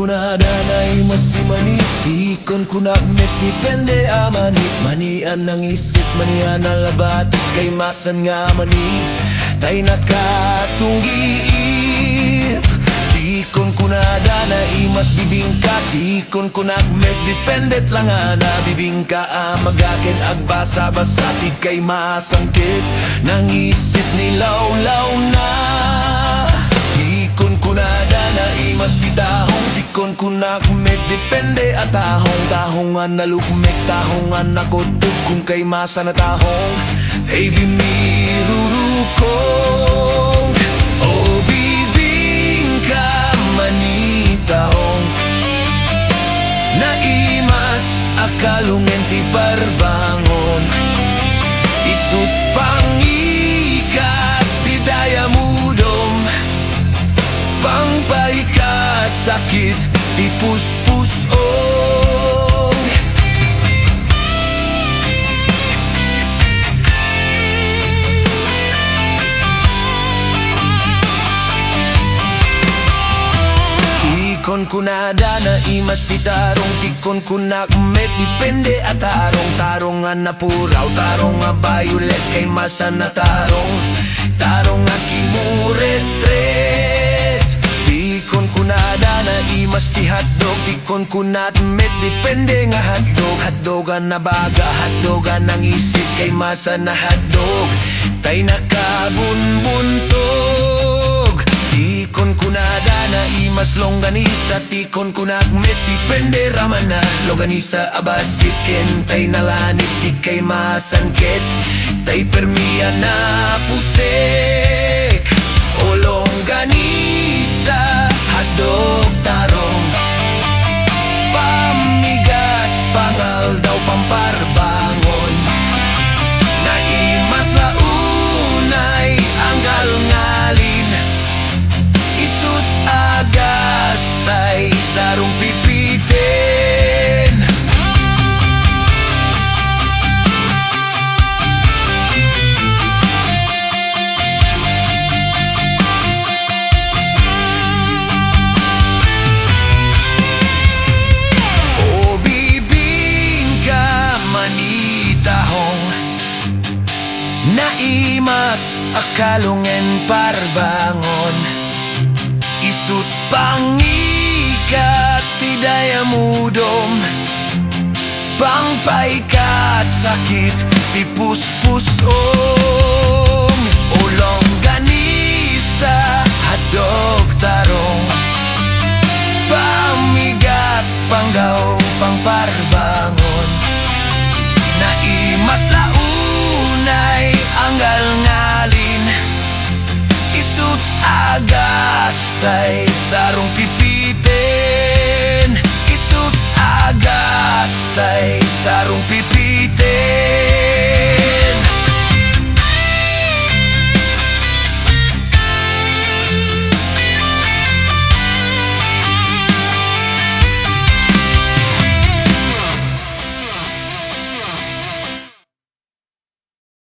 kunkunada na'y masti manit. Tikon kunak met dipende amanit. Manian ng isip, manian ang labatis. Kay masan nga mani tay nakatunggiip. Tikon kunada na'y mas bibingka. Tikon kunak met dipendet lang na bibingka. Magaken agbasa-basa ti kay masangkit. Nang isip nilaw-law na. Tikon kunada na'y mas titahong. Tikon kunak met dipende at tahong-tahongan na lukmek. Tahongan na kutub kung kay masa na tahong. Hey bimirurukong o bibingka manitahong. Naimas akalungen ti parbangon. Isut pangikat ti dayamudom. Pangpaikat sakit ti puspusong. Tikon kunada na'y mas titarong. Tikon kunak met dipende at tarong. Tarongan na puraw, tarong nga violet. Kay masa na tarong. Tarong nga kimuretret. Tikon kunada na'y mas ti hotdog. Tikon kunat met dipende nga hotdog. Hotdogan na baga, hotdogan ng isip. Kay masa na hotdog tay nakabunbuntog. Tikon kunada na'y mas longganisa. Tikon kunak met dipende raman na longganisa. Abasit ken tay nalanit di kay masangket. Tay permiya na pusek o longganisa. Hadog tarong pamigat pangal daw pamparbangon. Naimas launay anggal ngalin. Isut agas tay sarong pipiten. O bibingka manitahong. Naimas akalungen parbangon. Isut pangikat ti dayamudom. Pangpaikat sakit ti puspusong. O longganisa hadog tarong. Pamigat panggaw pangparbangon. Naimas launay anggal ngalin. Isut agas tay sarong pipiten. Isut agas tay sarong pipiten.